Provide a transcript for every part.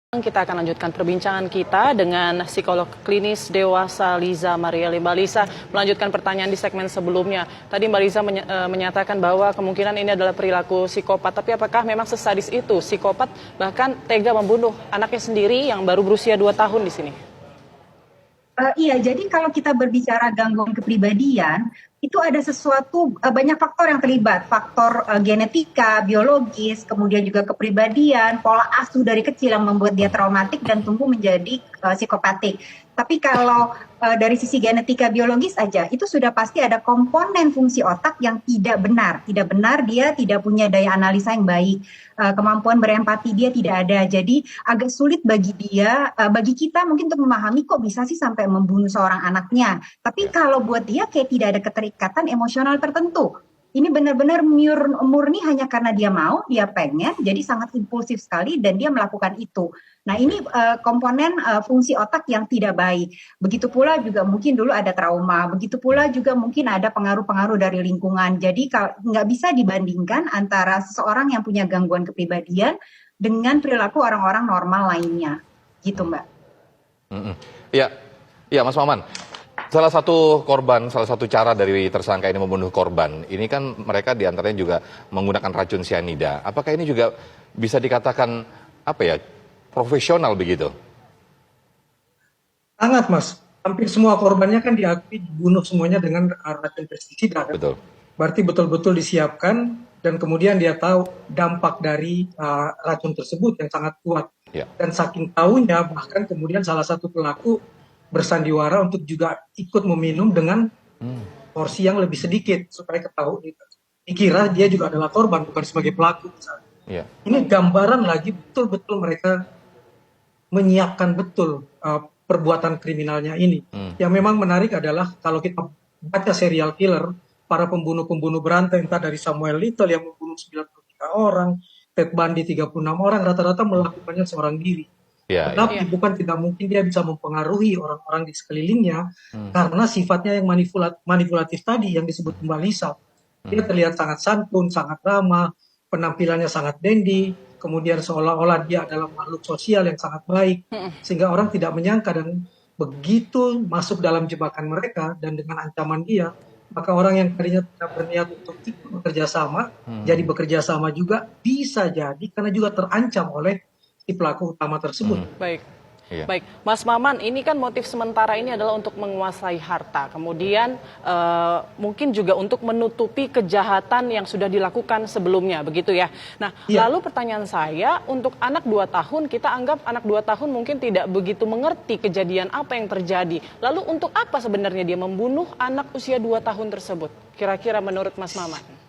Kita akan lanjutkan perbincangan kita dengan psikolog klinis dewasa Liza Marieli. Mbak Liza melanjutkan pertanyaan di segmen sebelumnya. Tadi Mbak Liza menyatakan bahwa kemungkinan ini adalah perilaku psikopat. Tapi apakah memang sesadis itu psikopat bahkan tega membunuh anaknya sendiri yang baru berusia 2 tahun di sini? Iya, jadi kalau kita berbicara gangguan kepribadian, itu ada sesuatu, banyak faktor yang terlibat. Faktor genetika, biologis, kemudian juga kepribadian, pola asuh dari kecil yang membuat dia traumatik dan tumbuh menjadi psikopatik. Tapi kalau dari sisi genetika biologis aja, itu sudah pasti ada komponen fungsi otak yang tidak benar. Tidak benar, dia tidak punya daya analisa yang baik. Kemampuan berempati dia tidak ada. Jadi agak sulit bagi dia, bagi kita mungkin untuk memahami kok bisa sih sampai membunuh seorang anaknya. Tapi kalau buat dia kayak tidak ada keterikatan emosional tertentu. Ini benar-benar murni hanya karena dia mau, dia pengen, jadi sangat impulsif sekali dan dia melakukan itu. Nah ini komponen fungsi otak yang tidak baik. Begitu pula juga mungkin dulu ada trauma, begitu pula juga mungkin ada pengaruh-pengaruh dari lingkungan. Jadi nggak bisa dibandingkan antara seseorang yang punya gangguan kepribadian dengan perilaku orang-orang normal lainnya. Gitu Mbak. Ya, ya Mas Maman. Salah satu korban, salah satu cara dari tersangka ini membunuh korban, ini kan mereka diantaranya juga menggunakan racun cyanida. Apakah ini juga bisa dikatakan profesional begitu? Sangat Mas, hampir semua korbannya kan diakui dibunuh semuanya dengan racun pestisida. Kan? Betul. Berarti betul-betul disiapkan dan kemudian dia tahu dampak dari racun tersebut yang sangat kuat. Ya. Dan saking tahunya bahkan kemudian salah satu pelaku bersandiwara untuk juga ikut meminum dengan porsi yang lebih sedikit supaya ketahui dikira dia juga adalah korban bukan sebagai pelaku. Ya. Ini gambaran lagi betul-betul mereka menyiapkan betul perbuatan kriminalnya ini. Yang memang menarik adalah kalau kita baca serial killer, para pembunuh-pembunuh berantai entah dari Samuel Little yang membunuh 93 orang, Ted Bundy 36 orang, rata-rata melakukannya seorang diri. Ya, Tetapi bukan tidak mungkin dia bisa mempengaruhi orang-orang di sekelilingnya karena sifatnya yang manipulatif tadi yang disebut Mbak Lisa. Dia terlihat sangat santun, sangat ramah, penampilannya sangat dandy, kemudian seolah-olah dia adalah makhluk sosial yang sangat baik, sehingga orang tidak menyangka dan begitu masuk dalam jebakan mereka dan dengan ancaman dia, maka orang yang tadinya tidak berniat untuk bekerja sama, jadi bekerja sama juga bisa jadi karena juga terancam oleh si pelaku utama tersebut. Baik. Iya. Baik, Mas Maman, ini kan motif sementara ini adalah untuk menguasai harta, kemudian mungkin juga untuk menutupi kejahatan yang sudah dilakukan sebelumnya, begitu ya. Nah, lalu pertanyaan saya, untuk anak 2 tahun, kita anggap anak 2 tahun mungkin tidak begitu mengerti kejadian apa yang terjadi. Lalu untuk apa sebenarnya dia membunuh anak usia 2 tahun tersebut? Kira-kira menurut Mas Maman?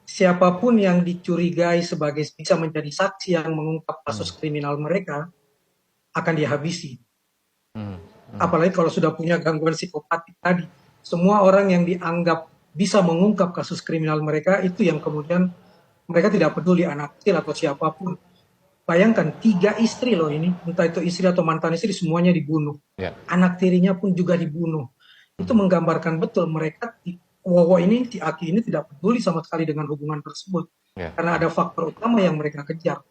Siapapun yang dicurigai sebagai bisa menjadi saksi yang mengungkap kasus kriminal mereka, akan dihabisi. Apalagi kalau sudah punya gangguan psikopatik tadi. Semua orang yang dianggap bisa mengungkap kasus kriminal mereka, itu yang kemudian mereka tidak peduli anak kecil atau siapapun. Bayangkan 3 istri loh ini, entah itu istri atau mantan istri, semuanya dibunuh. Anak tirinya pun juga dibunuh. Itu menggambarkan betul mereka, Wowo ini, si Aki ini tidak peduli sama sekali dengan hubungan tersebut. Karena ada faktor utama yang mereka kejar.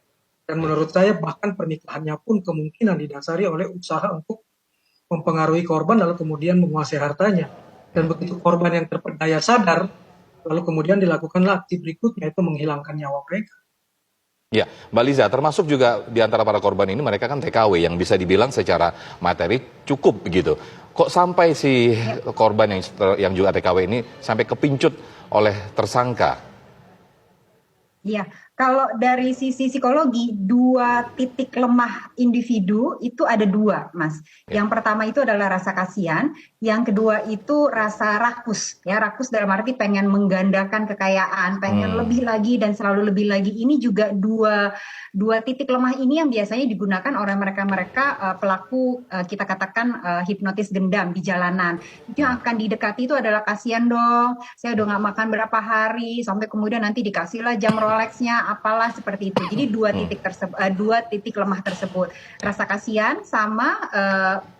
Dan menurut saya bahkan pernikahannya pun kemungkinan didasari oleh usaha untuk mempengaruhi korban lalu kemudian menguasai hartanya. Dan begitu korban yang terperdaya sadar, lalu kemudian dilakukanlah aksi berikutnya, itu menghilangkan nyawa mereka. Ya, Mbak Liza, termasuk juga di antara para korban ini mereka kan TKW yang bisa dibilang secara materi cukup begitu. Kok sampai si korban yang juga TKW ini sampai kepincut oleh tersangka? Iya, kalau dari sisi psikologi, 2 titik lemah individu itu ada 2, Mas. Yang pertama itu adalah rasa kasihan, yang kedua itu rasa rakus. Ya, rakus dalam arti pengen menggandakan kekayaan, pengen lebih lagi dan selalu lebih lagi. Ini juga dua titik lemah ini yang biasanya digunakan oleh mereka-mereka pelaku kita katakan hipnotis gendam di jalanan. Itu yang akan didekati itu adalah kasihan dong, saya udah nggak makan berapa hari, sampai kemudian nanti dikasihlah jam Rolexnya apalah seperti itu. Jadi dua titik lemah tersebut, rasa kasihan sama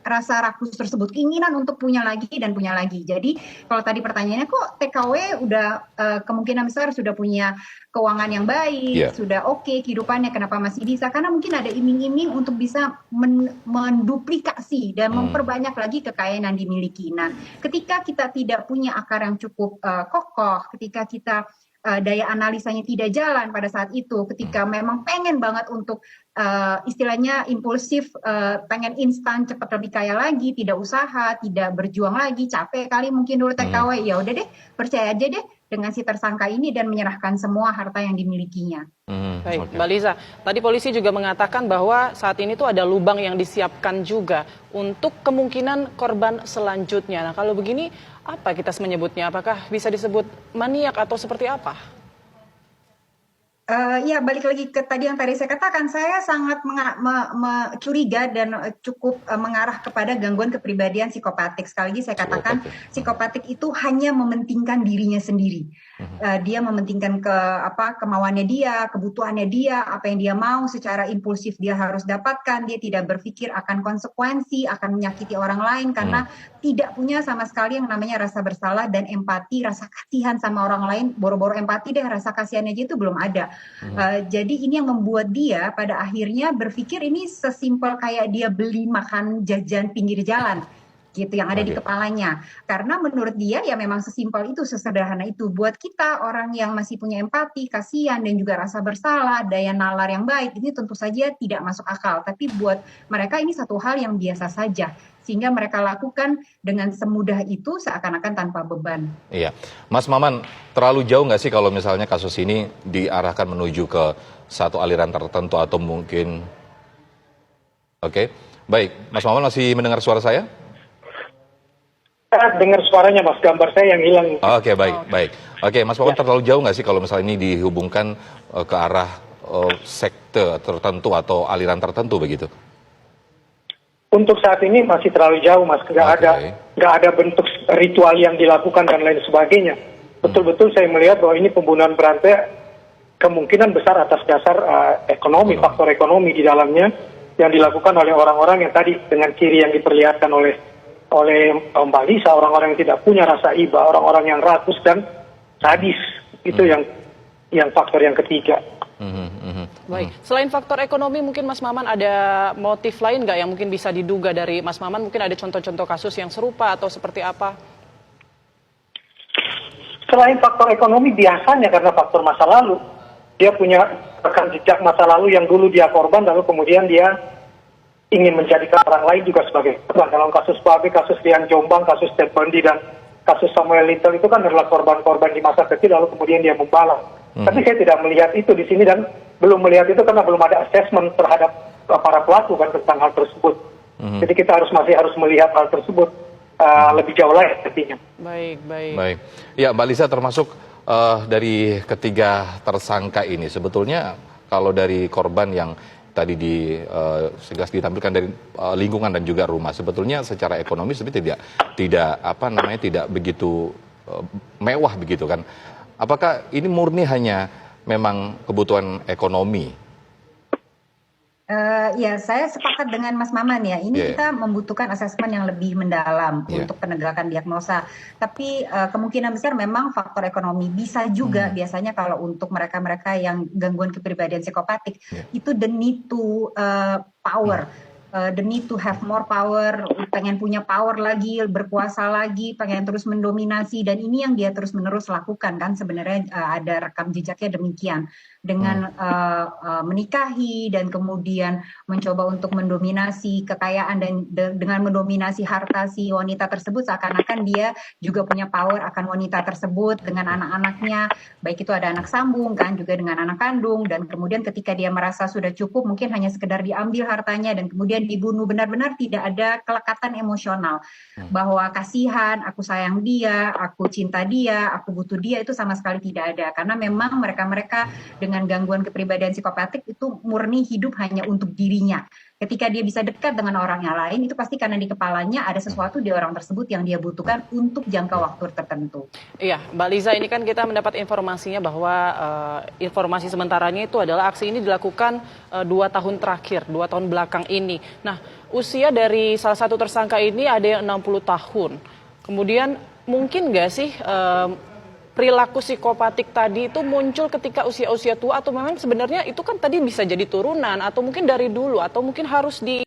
rasa rakus tersebut, keinginan untuk punya lagi dan punya lagi. Jadi kalau tadi pertanyaannya kok TKW udah kemungkinan besar sudah punya keuangan yang baik, sudah oke kehidupannya, kenapa masih bisa? Karena mungkin ada iming-iming untuk bisa menduplikasi dan memperbanyak lagi kekayaan yang dimiliki. Nah, ketika kita tidak punya akar yang cukup kokoh, ketika kita daya analisanya tidak jalan pada saat itu, ketika memang pengen banget untuk istilahnya impulsif, pengen instan cepat lebih kaya lagi, tidak usaha, tidak berjuang lagi, capek kali mungkin dulu TKW, ya udah deh, percaya aja deh dengan si tersangka ini dan menyerahkan semua harta yang dimilikinya. Baik, Mbak Liza, tadi polisi juga mengatakan bahwa saat ini tuh ada lubang yang disiapkan juga untuk kemungkinan korban selanjutnya. Nah, kalau begini apa kita menyebutnya? Apakah bisa disebut maniak atau seperti apa? Ya, balik lagi ke tadi yang tadi saya katakan, saya sangat curiga dan cukup mengarah kepada gangguan kepribadian psikopatik. Sekali lagi saya katakan, psikopatik itu hanya mementingkan dirinya sendiri. Dia mementingkan kemauannya dia, kebutuhannya dia, apa yang dia mau secara impulsif dia harus dapatkan. Dia tidak berpikir akan konsekuensi, akan menyakiti orang lain karena tidak punya sama sekali yang namanya rasa bersalah dan empati, rasa kasihan sama orang lain. Boro-boro empati deh, rasa kasihannya aja itu belum ada. Jadi ini yang membuat dia pada akhirnya berpikir ini sesimpel kayak dia beli makan jajan pinggir jalan gitu yang ada di kepalanya, karena menurut dia ya memang sesimpel itu, sesederhana itu. Buat kita orang yang masih punya empati, kasihan dan juga rasa bersalah, daya nalar yang baik, ini tentu saja tidak masuk akal, tapi buat mereka ini satu hal yang biasa saja, sehingga mereka lakukan dengan semudah itu seakan-akan tanpa beban. Iya, Mas Maman, terlalu jauh nggak sih kalau misalnya kasus ini diarahkan menuju ke satu aliran tertentu atau mungkin... Oke, baik, Mas Maman masih mendengar suara saya? Dengar suaranya Mas, gambar saya yang hilang. Oke, baik. Oke, Mas Maman, terlalu jauh nggak sih kalau misalnya ini dihubungkan ke arah sekte tertentu atau aliran tertentu begitu? Untuk saat ini masih terlalu jauh Mas, nggak ada bentuk ritual yang dilakukan dan lain sebagainya. Betul-betul saya melihat bahwa ini pembunuhan berantai kemungkinan besar atas dasar ekonomi, faktor ekonomi di dalamnya yang dilakukan oleh orang-orang yang tadi dengan ciri yang diperlihatkan oleh Mbak Lisa, orang-orang yang tidak punya rasa iba, orang-orang yang rakus dan sadis, itu yang faktor yang ketiga. Baik, selain faktor ekonomi mungkin Mas Maman ada motif lain nggak yang mungkin bisa diduga dari Mas Maman? Mungkin ada contoh-contoh kasus yang serupa atau seperti apa? Selain faktor ekonomi, biasanya karena faktor masa lalu, dia punya rekam jejak masa lalu yang dulu dia korban, lalu kemudian dia ingin menjadikan orang lain juga sebagai korban. Dalam kasus Babe, kasus Rian Jombang, kasus Ted Bundy, dan kasus Samuel Little itu kan adalah korban-korban di masa kecil, lalu kemudian dia membalas. Tapi saya tidak melihat itu di sini dan belum melihat itu karena belum ada assessment terhadap para pelaku kan tentang hal tersebut. Jadi kita masih harus melihat hal tersebut lebih jauh lagi artinya. Baik. Ya, Mbak Lisa, termasuk dari ketiga tersangka ini sebetulnya kalau dari korban yang tadi segas ditampilkan dari lingkungan dan juga rumah, sebetulnya secara ekonomi sebenarnya tidak begitu mewah begitu kan. Apakah ini murni hanya memang kebutuhan ekonomi? Ya, saya sepakat dengan Mas Maman ya. Ini kita membutuhkan asesmen yang lebih mendalam untuk penegakan diagnosa. Tapi kemungkinan besar memang faktor ekonomi bisa juga biasanya kalau untuk mereka-mereka yang gangguan kepribadian psikopatik itu the need to power. The need to have more power, pengen punya power lagi, berkuasa lagi, pengen terus mendominasi, dan ini yang dia terus-menerus lakukan kan sebenarnya ada rekam jejaknya demikian dengan menikahi dan kemudian mencoba untuk mendominasi kekayaan dan dengan mendominasi harta si wanita tersebut seakan-akan dia juga punya power akan wanita tersebut dengan anak-anaknya, baik itu ada anak sambung kan juga dengan anak kandung, dan kemudian ketika dia merasa sudah cukup mungkin hanya sekedar diambil hartanya dan kemudian dibunuh, benar-benar tidak ada kelekatan emosional bahwa kasihan, aku sayang dia, aku cinta dia, aku butuh dia, itu sama sekali tidak ada karena memang mereka-mereka dengan gangguan kepribadian psikopatik itu murni hidup hanya untuk dirinya Ketika dia bisa dekat dengan orang yang lain, itu pasti karena di kepalanya ada sesuatu di orang tersebut yang dia butuhkan untuk jangka waktu tertentu. Iya, Mbak Liza, ini kan kita mendapat informasinya bahwa informasi sementaranya itu adalah aksi ini dilakukan 2 tahun terakhir, 2 tahun belakang ini. Nah, usia dari salah satu tersangka ini ada yang 60 tahun. Kemudian mungkin nggak sih perilaku psikopatik tadi itu muncul ketika usia-usia tua, atau memang sebenarnya itu kan tadi bisa jadi turunan, atau mungkin dari dulu, atau mungkin harus di